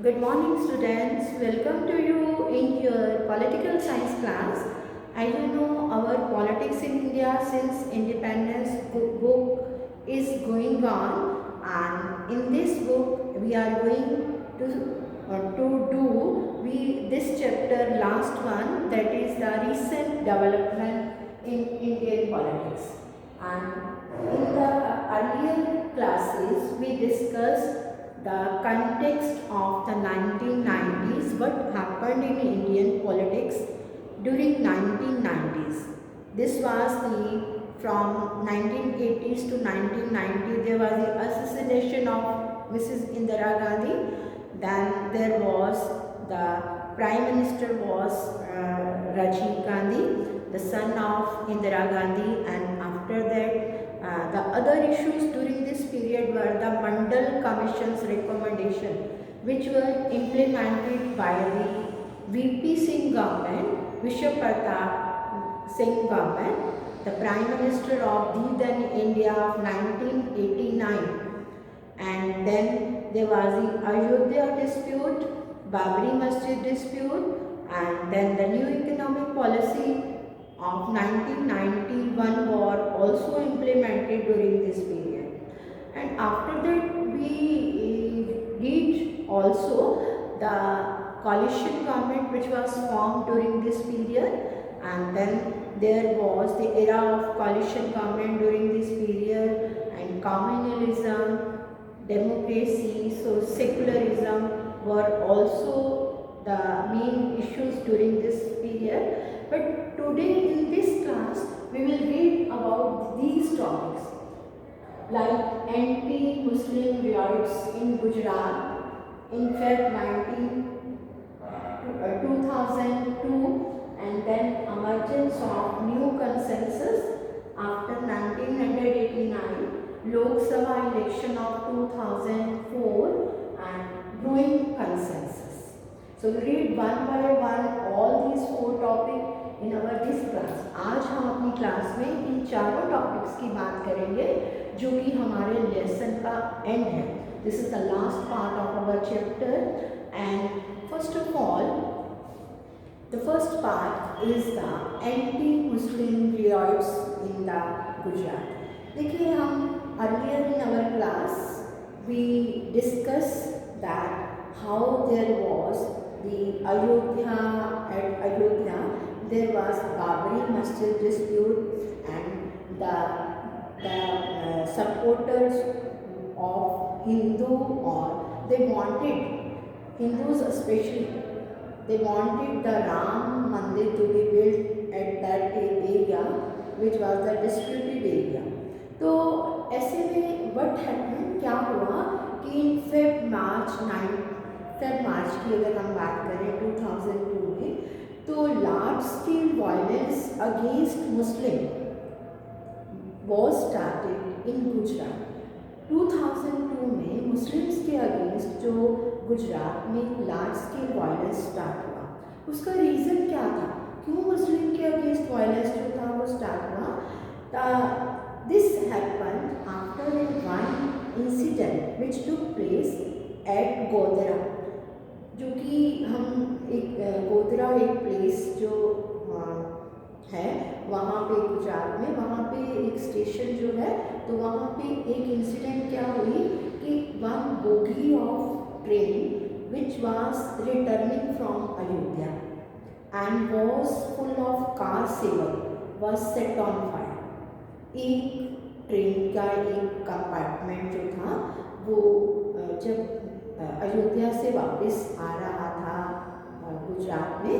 Good morning, students. Welcome to you in your political science class. As you know, our politics in India since independence book is going on, and in this book we are going to do this chapter last one, that is the recent development in Indian politics. And in the earlier classes we discussed the context of the 1990s, what happened in Indian politics during 1990s. This was the from 1980s to 1990 there was the assassination of Mrs. Indira Gandhi. Then there was the Prime Minister was Rajiv Gandhi, the son of Indira Gandhi, and after that the other issues during this period were the Mandal Commission's recommendation, which were implemented by the VP Singh government, Vishwa Pratap Singh government, the Prime Minister of the then India of 1989. And then there was the Ayodhya dispute, Babri Masjid dispute, and then the new economic policy of 1991 were also implemented during this period. And after that we read also the coalition government which was formed during this period, and then there was the era of coalition government during this period, and communalism, democracy, so secularism were also the main issues during this period. But today in this class we will read about these topics like anti-Muslim riots in Gujarat in Feb 2002, and then emergence of new consensus after 1989, Lok Sabha election of 2004, and growing consensus. So we read one by one all these four topics in our this class. आज हम अपनी class में इन चारों topics की बात करेंगे जो कि हमारे लेसन का एंड है. This is the last part of our chapter. And first of all the first part is the anti-Muslim riots in the Gujarat. देखिए हम earlier in our class we discussed that how there was the Ayodhya there was Babri Masjid dispute, and the supporters of Hindu, or they wanted Hindus especially, they wanted the Ram Mandir to be built at that area which was the disputed area. तो ऐसे में what happened, क्या हुआ कि in Feb March की अगर हम बात करें 2002 में, तो large scale violence against Muslim was started in Gujarat. 2002 में मुस्लिम्स के अगेंस्ट जो गुजरात में लार्ज स्केल वायलेंस स्टार्ट हुआ, उसका रीज़न क्या था, क्यों मुस्लिम के अगेंस्ट वायलेंस जो था वो स्टार्ट हुआ. This happened after one incident which took place at Godhra, जो कि हम एक गोधरा एक प्लेस जो है वहाँ पे गुजरात में, वहाँ पे एक स्टेशन जो है, तो वहाँ पे एक इंसिडेंट क्या हुई कि one bogie of train which was returning from Ayodhya and was full of kar sevak was set on fire. एक ट्रेन का एक कंपार्टमेंट जो था वो जब अयोध्या से वापस आ रहा था गुजरात में,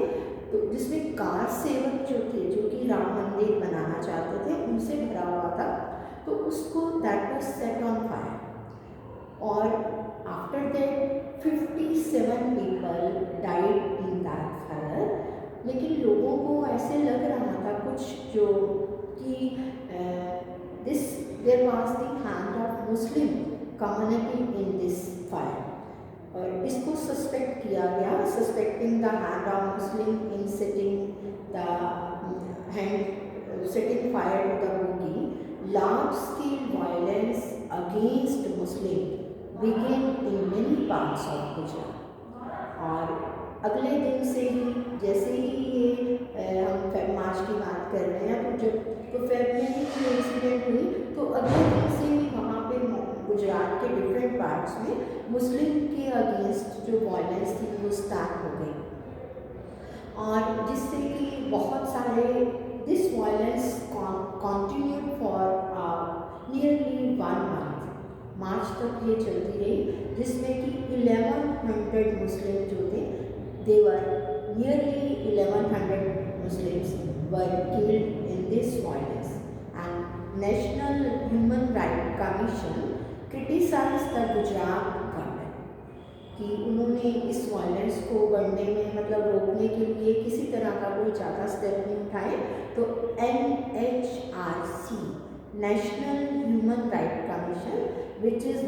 तो जिसमें कार सेवक जो थे, जो कि राम मंदिर बनाना चाहते थे, उनसे भरा हुआ था, तो उसको that was set on fire. और after that 57 people died in that fire. लेकिन लोगों को ऐसे लग रहा था कुछ जो कि this there was the hand of Muslim community in this fire, और इसको सस्पेक्ट किया गया, suspecting the hand of Muslim in setting the hand setting fire to the bogie. Large scale violence against Muslim began in many parts of Gujarat. और अगले दिन से ही जैसे ही ये हम फेब मार्च की बात कर रहे हैं, तो जब तो फेब में ही ये इंसिडेंट हुई, तो अगले दिन से ही वहाँ पे गुजरात के डिफरेंट पार्ट्स में मुस्लिम के अगेंस्ट जो वायलेंस थी वो स्टार्ट हो गई, और जिससे कि बहुत सारे this violence continued for nearly 1 month, मार्च तक ये चलती रही, जिसमें कि 1100 मुस्लिम जो थे, दे वर nearly 1100 Muslims were killed in this violence, and National Human Rights Commission criticized the Gujarat government कि उन्होंने इस वायलेंस को बढ़ने में मतलब रोकने के लिए किसी तरह का कोई ज़्यादा स्टेप नहीं उठाए। तो NHRC National Human Rights Commission, which is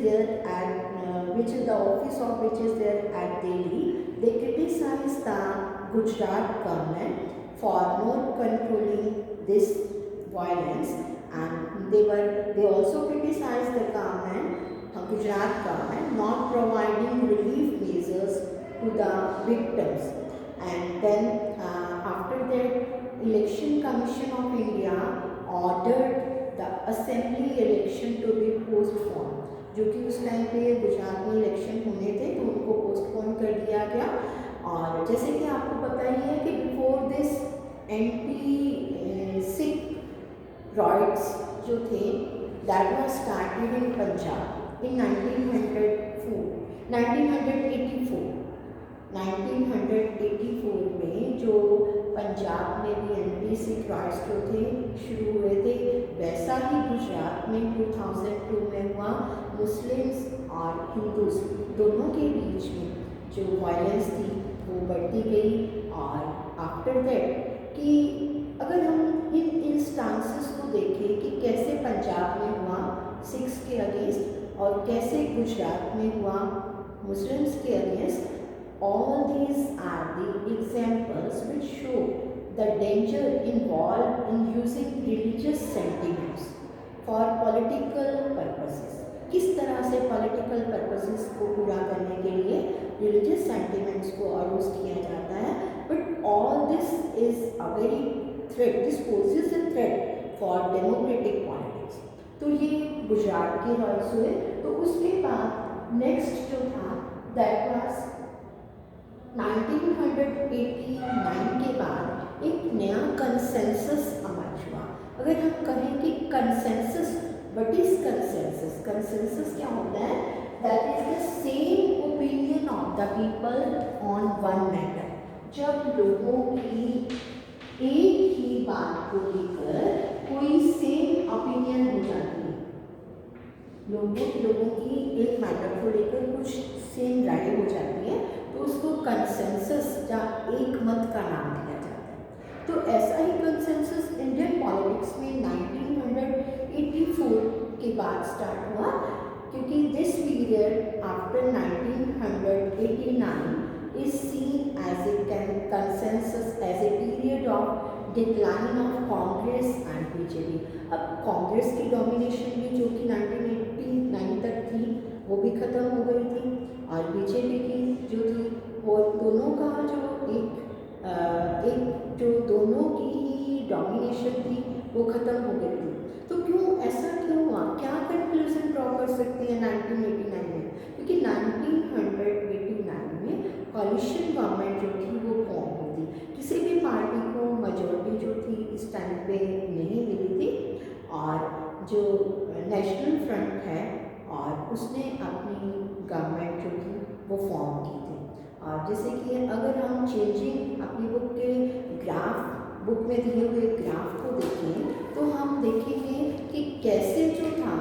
the office of which is there at Delhi, they criticized the Gujarat government for not controlling this violence, and they also criticized the Gujarat government not providing relief measures to the victims. And then after that, Election Commission of India ordered the assembly election to be postponed, जो कि उस time पे गुजरात में election होने थे तो उनको postpone कर दिया गया। और जैसे कि आपको पता ही है कि before this anti Sikh riots जो थे, that was started in Punjab in 1984 में जो पंजाब में भी एंटी सिख रॉयट्स जो थे शुरू हुए थे, वैसा ही गुजरात में 2002 में हुआ। मुस्लिम्स और हिंदूज दोनों के बीच में जो वायलेंस थी वो बढ़ती गई। और आफ्टर दैट कि अगर हम इन इंस्टांसेस को देखें कि कैसे पंजाब में हुआ सिख्स के अगेंस्ट और कैसे गुजरात में हुआ मुस्लिम्स के against, all these are the examples which show the danger involved in using religious sentiments for political purposes। किस तरह से political purposes को पूरा करने के लिए religious sentiments को अरोज किया जाता है। But all this is a very threat, this poses a threat for democratic politics। तो ये गुजरात के रॉयल्स हुए। तो उसके बाद नेक्स्ट जो था that was 1989 के बाद एक नया कंसेंसस अमर्ज हुआ। अगर हम कहें कि consensus, what is consensus? Consensus क्या होता है? That is the same opinion of the people on one matter. जब लोगों की एक ही बात को लेकर कोई सेम ओपिनियन हो जाती है, लोगों की एक मैटर को लेकर कुछ सेम राय हो जाती है, तो उसको कंसेंसस या एक मत का नाम दिया जाता है। तो ऐसा ही कंसेंसस इंडियन पॉलिटिक्स में 1984 के बाद स्टार्ट हुआ, क्योंकि this period after 1989 is seen as a consensus as a period of decline of Congress and BJP। अब कांग्रेस की डोमिनेशन भी जो कि 1989 तक थी वो भी ख़त्म हो गई थी, और बीजेपी की जो थी वो दोनों का जो एक जो दोनों की ही डोमिनेशन थी वो ख़त्म हो गई थी। तो क्यों ऐसा क्यों हुआ? क्या कंक्लूजन ड्रॉ कर सकते हैं 1989 में? क्योंकि 1989 में कॉलिशन गवर्नमेंट जो थी वो फॉर्म हुई थी। किसी भी पार्टी को मेजॉरिटी जो थी इस टाइम पे नहीं मिली थी, और जो नेशनल फ्रंट है और उसने अपनी गवर्नमेंट जो थी वो फॉर्म की थी। और जैसे कि अगर हम चेंजिंग अपनी बुक के ग्राफ, बुक में दिए हुए ग्राफ को देखें तो हम देखेंगे कि कैसे जो था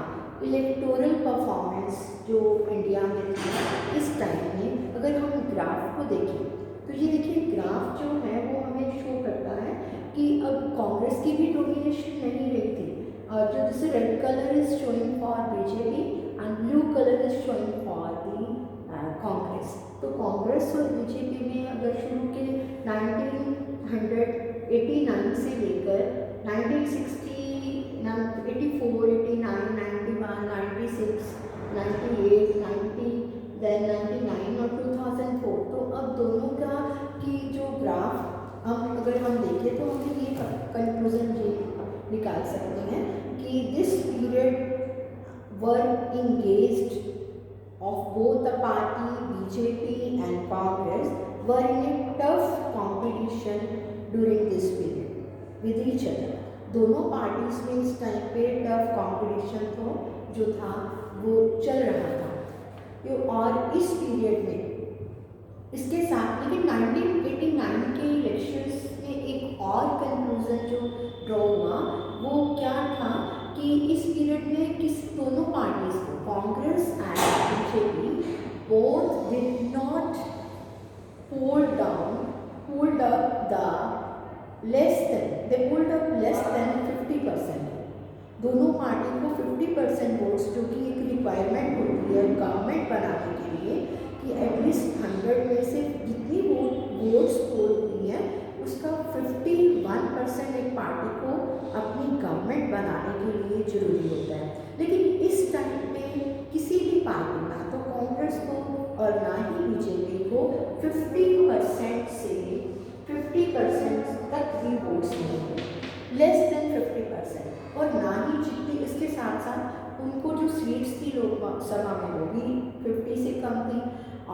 इलेक्टोरल परफॉर्मेंस जो इंडिया में था इस टाइम में। अगर हम ग्राफ को देखें तो ये देखिए ग्राफ जो है वो हमें शो करता है कि अब कांग्रेस की भी डोमिनेशन नहीं रही थी, और जो जैसे red colour is showing for BJP and blue colour is showing for the Congress. तो कांग्रेस और बीजेपी में अगर शुरू के 1989 से लेकर 1960, 84, 89, 91, 96, 98, 90, देन 99 और 2004, तो अब कंक्लूजन ये निकाल सकते हैं कि this period were engaged of both the party BJP and Congress were in a tough competition during this period with each other. दोनों पार्टीज में इस टाइम पे टफ कंपटीशन तो जो था वो चल रहा था। और इस पीरियड में इसके साथ लेकिन 1989 के इलेक्शंस में एक और कंक्लूजन जो ड्रॉ हुआ वो क्या था कि इस पीरियड में किस दोनों पार्टीज को Congress and BJP both did not pulled up the they pulled up less than 50%। दोनों पार्टी को 50% वोट्स जो कि एक रिक्वायरमेंट होती है गवर्नमेंट बनाने के लिए कि एटलीस्ट 100 में से जितनी वोट्स पोल हुई है उसका 51% एक पार्टी को अपनी गवर्नमेंट बनाने के लिए जरूरी होता है। लेकिन इस टाइम पे किसी भी पार्टी ना तो कांग्रेस को और ना ही बीजेपी को 50% से 50% तक भी वोट्स नहीं हुए, लेस देन 50%। और ना ही जितनी इसके साथ साथ उनको जो सीट्स थी लोकसभा में वो भी 50 से कम थी।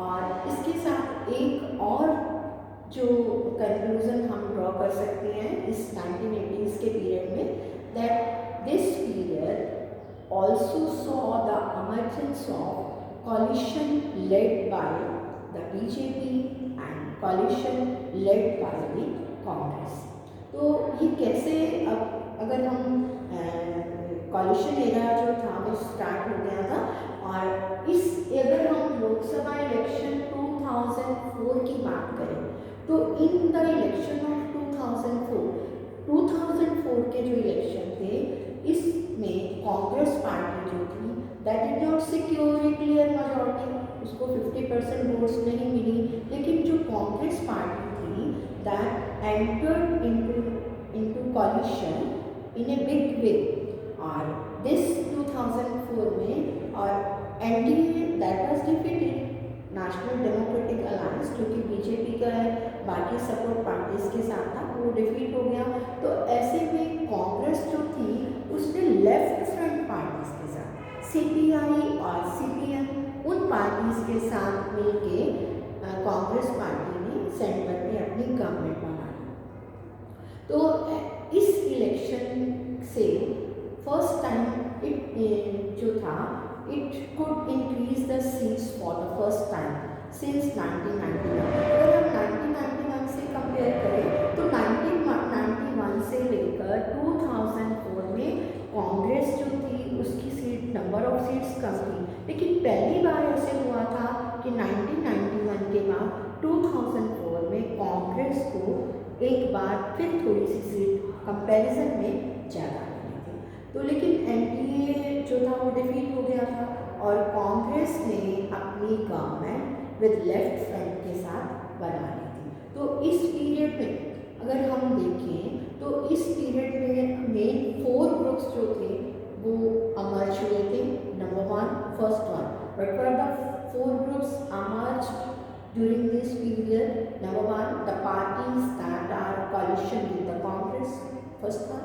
और इसके साथ एक और जो कंक्लूजन हम ड्रॉ कर सकते हैं इस 1980s के पीरियड में that this period also saw the emergence of coalition led by the BJP and coalition led by the Congress। तो ये कैसे अब अगर हम coalition एरा जो था वो स्टार्ट हो गया था और इस अगर हम लोकसभा इलेक्शन 2004 की बात करें तो इन द इलेक्शन ऑफ 2004 के जो इलेक्शन थे इसमें कांग्रेस पार्टी जो थी that did not secure a clear majority, उसको 50% वोट्स नहीं मिली। लेकिन जो कांग्रेस पार्टी थी that entered into coalition in a big way. और दिस 2004 में और NDA that was defeated, national democratic alliance जो कि बीजेपी का है बाकी सपोर्ट पार्टीज के साथ था वो डिफीट हो गया। तो ऐसे में कांग्रेस जो थी उसने लेफ्ट फ्रंट पार्टीज के साथ सीपीआई और सीपीएम उन पार्टीज के साथ मिलके कांग्रेस पार्टी ने सेंटर में अपनी गवर्नमेंट बनाई। तो इस इलेक्शन से फर्स्ट टाइम इट जो था it could increase the seats for the first time since 1991। अगर हम 1991 से कंपेयर करें तो 1991 से लेकर 2004 में कांग्रेस जो थी उसकी सीट नंबर ऑफ सीट्स कम थी। लेकिन पहली बार ऐसे हुआ था कि 1991 के बाद 2004 में कांग्रेस को एक बार फिर थोड़ी सी सीट कंपैरिजन में ज़्यादा मिली थी। तो लेकिन एनडीए जो था वो डिफीट हो गया था और कांग्रेस ने अपनी गवर्नमेंट विद लेफ्ट फ्रंट के साथ बना ली थी। तो इस पीरियड में अगर हम देखें तो इस पीरियड में मेन 4 ग्रुप्स जो थे वो अमर्ज हुए थे। Number 1 first one what were the 4 groups emerge during this period. Number 1 the parties that are coalition with the Congress, first one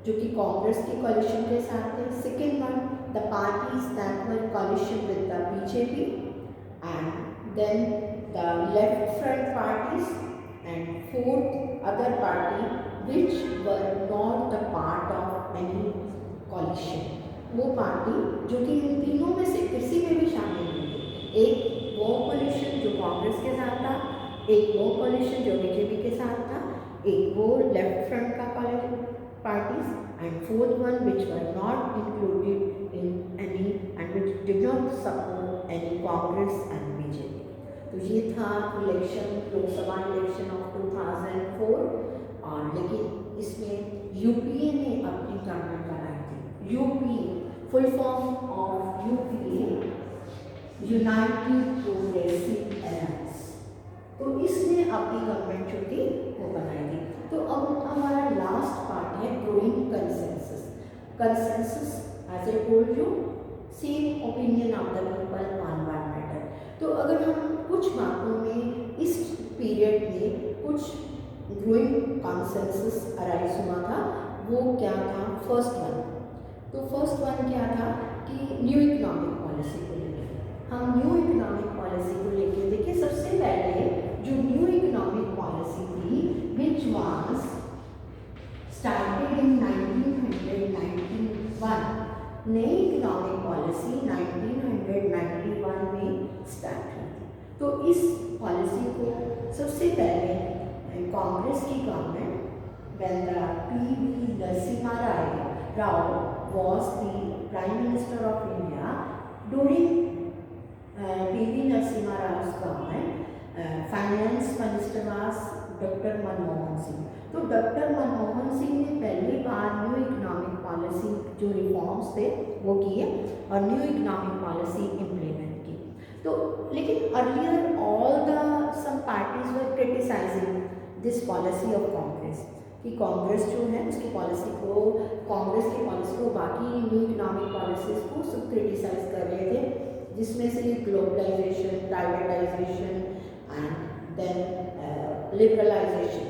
जो कि कांग्रेस के कोलिशन के साथ थे। Second one the parties that were coalition with the BJP and then the left front parties and fourth other party which were not the part of any coalition, वो party जो कि इन तीनों में से किसी में भी शामिल नहीं थी। एक वो कोलिशन जो कांग्रेस के साथ था, एक वो कोलिशन जो बीजेपी के साथ था, एक वो लेफ्ट फ्रंट का collision parties, and fourth one which were not included in any and which did not support any Congress and BJP। तो ये था इलेक्शन लोकसभा इलेक्शन ऑफ 2004। और लेकिन इसमें यूपीए ने अपनी गवर्नमेंट बनाई थी। UPA full form of UPA United progressive alliance, तो इसने अपनी गवर्नमेंट जो थी वो बनाई थी। तो अब हमारा लास्ट पार्ट है growing consensus. Consensus as I told you same opinion of the people on one matter. तो अगर हम कुछ बातों में इस पीरियड में कुछ ग्रोइंग कंसेंसस अराइज हुआ था, वो क्या था? First one. तो फर्स्ट वन क्या था कि न्यू इकोनॉमिक पॉलिसी को लेकर। हम न्यू इकोनॉमिक पॉलिसी को लेकर देखिए, सबसे पहले जो न्यू इकोनॉमिक पॉलिसी थी विच वाज स्टार्टेड इन 1991, नई इकोनॉमिक पॉलिसी 1991 में स्टार्ट हुई थी। तो इस पॉलिसी को सबसे पहले कांग्रेस की government, when the P.V. Narasimha Rao was the Prime Minister of India, during P.V. Narasimha Rao's government, Finance Minister was Dr. Manmohan Singh. तो डॉक्टर मनमोहन सिंह ने पहली बार न्यू इकोनॉमिक पॉलिसी जो रिफॉर्म्स थे वो किए और न्यू इकोनॉमिक पॉलिसी इम्प्लीमेंट की। तो लेकिन earlier all the some parties were criticising this policy of Congress, कि कांग्रेस जो है उसकी पॉलिसी को, कांग्रेस की पॉलिसी को बाकी न्यू इकोनॉमिक पॉलिसीज को सब क्रिटिसाइज कर रहे थे, जिसमें से globalisation, privatisation and then liberalisation.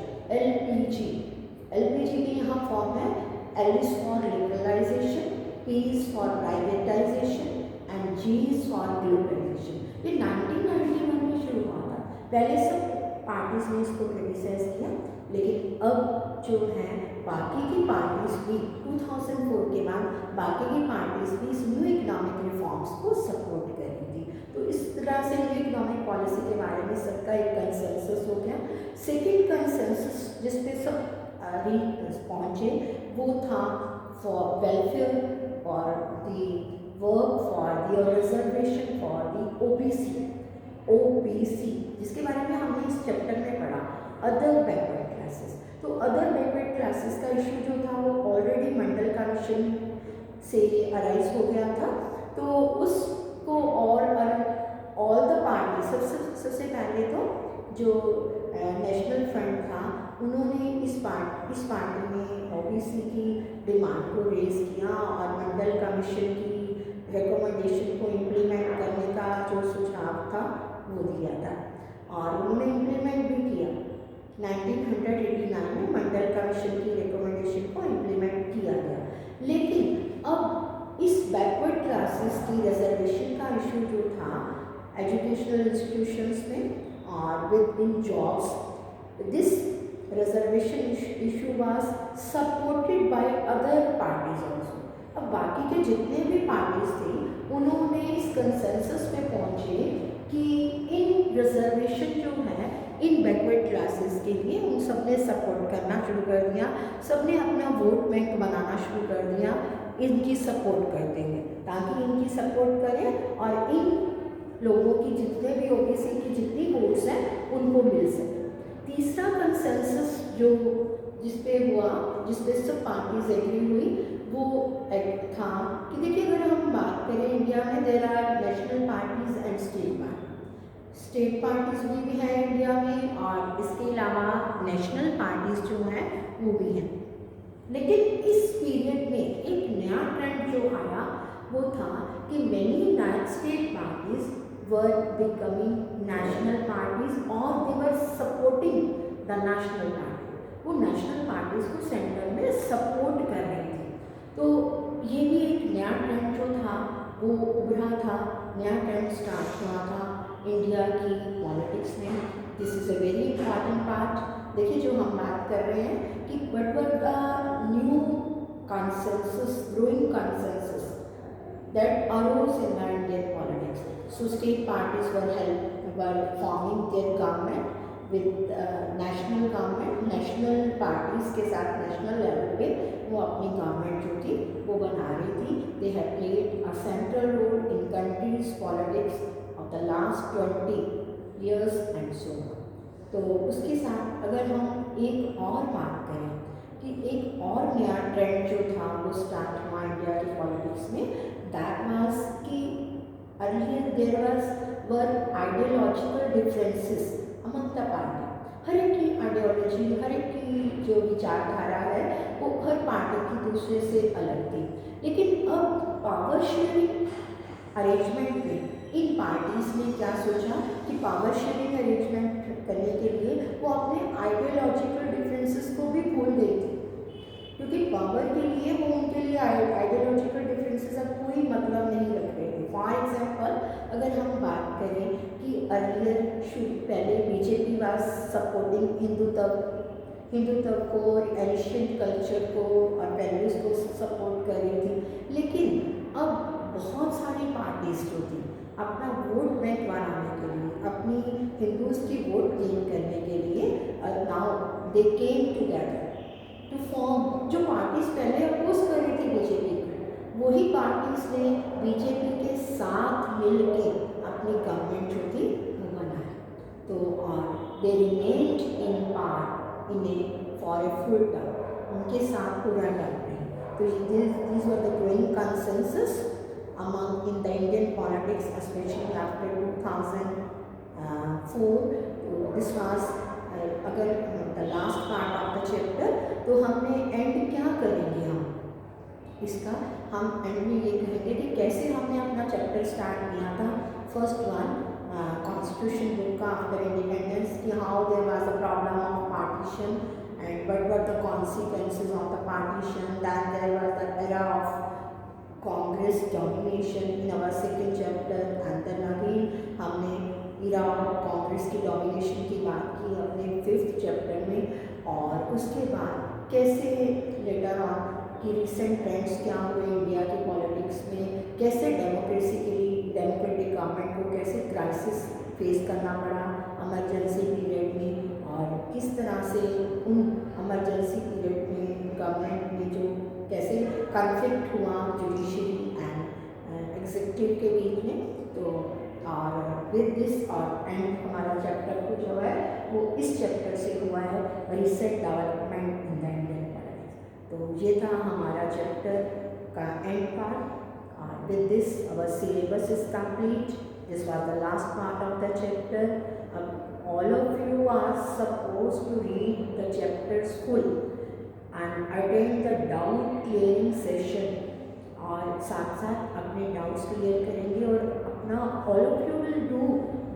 LPG की यहाँ फॉर्म है, L is for liberalisation, P is for privatisation and G is for globalisation. ये 1991 में शुरू हुआ था। पहले सब पार्टीज ने इसको क्रिटिसाइज किया, लेकिन अब जो है बाकी की पार्टीज भी 2004 के बाद बाकी की पार्टीज भी इस न्यू इकोनॉमिक रिफॉर्म्स को सपोर्ट कर रही थी। तो इस तरह से न्यू इकोनॉमिक पॉलिसी के बारे में सबका एक कंसेंसस हो गया। सेकेंड कंसेंसस जिस पे सब पहुँचे वो था फॉर वेलफेयर और the work for the reservation for the OBC, जिसके बारे में हमने इस चैप्टर में पढ़ा, अदर बैकवर्ड क्लासेस। तो अदर बैकवर्ड क्लासेस का इशू जो था वो ऑलरेडी मंडल कमीशन से अराइज हो गया था। तो उसको और ऑल द पार्टी, सबसे पहले तो जो नेशनल फ्रंट था उन्होंने इस पार्टी में ओबीसी की डिमांड को रेज किया और मंडल कमीशन की रिकमेंडेशन को इम्प्लीमेंट करने का जो सुझाव था वो दिया था और उन्होंने इम्प्लीमेंट भी किया। 1989 में मंडल कमीशन की रिकमेंडेशन को इम्प्लीमेंट किया गया। लेकिन अब इस बैकवर्ड क्लासेस की रिजर्वेशन का इशू जो था एजुकेशनल इंस्टीट्यूशंस में और with in jobs, this reservation issue was supported by other parties also. अब बाकी के जितने भी पार्टीज थे उन्होंने इस कंसेंसस पे पहुंचे कि इन रिजर्वेशन जो है इन बैकवर्ड क्लासेस के लिए उन सब ने सपोर्ट करना शुरू कर दिया। सब ने अपना वोट बैंक बनाना शुरू कर दिया इनकी सपोर्ट करते हुए, ताकि इनकी सपोर्ट करें और इन लोगों की जितने भी ओबीसी की जितनी वोट्स हैं उनको मिल सके। तीसरा कंसेंसस जो जिसपे हुआ, जिसपे सब पार्टीज एग्री हुई, वो था कि देखिए अगर हम बात करें इंडिया में there are national parties and state parties भी हैं इंडिया में और इसके अलावा नेशनल पार्टीज जो हैं वो भी हैं। लेकिन इस पीरियड में एक नया ट्रेंड जो आया वो था कि many state parties were becoming national parties और they were supporting the national party. वो नेशनल पार्टीज को सेंटर में सपोर्ट कर रही थी। तो ये भी एक नया ट्रेंड जो था वो उभरा था, नया ट्रेंड स्टार्ट हुआ था इंडिया की पॉलिटिक्स में। This is a very important part. देखिए जो हम बात कर रहे हैं कि what were the new consensus, growing consensus that arose in the Indian politics. So state parties were forming their government with national government, national parties के साथ national level पे वो अपनी government जो थी वो बना रही थी। They had played a central role in country's politics of the last 20 years and so on. तो उसके साथ अगर हम एक और बात करें कि एक और नया ट्रेंड जो था वो स्टार्ट हुआ इंडिया की पॉलिटिक्स में, दैट वाज कि earlier there were ideological differences among the party. हर एक की आइडियोलॉजी, हर एक की जो विचारधारा है वो हर पार्टी की दूसरे से अलग थी। लेकिन अब पावर शेयरिंग अरेंजमेंट में इन पार्टीज ने क्या सोचा कि पावर शेयरिंग अरेंजमेंट करने के लिए वो अपने आइडियोलॉजिकल डिफरेंसेस को भी भूल गई थी, क्योंकि पावर के लिए वो उनके लिए आइडियोलॉजिकल डिफरेंसेस अब कोई मतलब नहीं रख रहे थे। फॉर एग्जांपल अगर हम बात करें कि अर्लियर पहले बीजेपी वाज सपोर्टिंग हिंदुत्व को और एशियन कल्चर को और वैल्यूज़ को सपोर्ट कर रही थी, लेकिन अब बहुत सारी पार्टीज जो थी अपना वोट बैंक बनाने के लिए, अपनी हिंदूज की वोट गेन करने के लिए now they came together to form, जो पार्टीज पहले अपोज कर रही थी बीजेपी को, वही पार्टीज ने बीजेपी के साथ मिलके अपनी गवर्नमेंट जो थी वो बनाई। तो they remained in part in a for a full term, उनके साथ पूरा टर्म रहे। तो these were the growing consensus among in the Indian politics, especially after 2004. तो this was अगर the last part of the chapter, तो हमने and क्या करेंगे इसका, हम एंड में ये कहेंगे कि कैसे हमने अपना चैप्टर स्टार्ट किया था। फर्स्ट वन कॉन्स्टिट्यूशन बुक का आफ्टर इंडिपेंडेंस, कि how there was the problem of partition and what were the consequences of the partition. Then there was the era of Congress domination in our second chapter, and then again हमने era of Congress की domination की बात की अपने fifth chapter में। और उसके बाद कैसे लेटर ऑन कि रिसेंट ट्रेंड्स क्या हुए इंडिया के पॉलिटिक्स में, कैसे डेमोक्रेटिक गवर्नमेंट को कैसे क्राइसिस फेस करना पड़ा इमरजेंसी पीरियड में, और किस तरह से उन इमरजेंसी पीरियड में गवर्नमेंट में जो कैसे कॉन्फ्लिक्ट हुआ जुडिशरी एंड एग्जीक्यूटिव के बीच में। तो और विद दिस और एंड हमारा चैप्टर को जो है वो इस चैप्टर से हुआ है recent development in the Indian politics. तो ये था हमारा चैप्टर का end part. With this our syllabus is complete. This was the last part of the chapter. अब all of you are supposed to read the chapters full and attend the doubt clearing session, और साथ साथ अपने doubts clear करेंगे और अपना all of you will do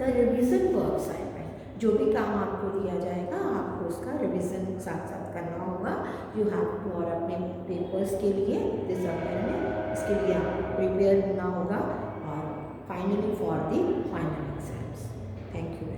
the revision work assignment। जो भी काम आपको दिया जाएगा आपको उसका रिविज़न साथ साथ करना होगा। यू हैव टू, और अपने पेपर्स के लिए दिसंबर में इसके लिए आपको प्रिपेयर होना होगा, और finally for the final exams. Thank you.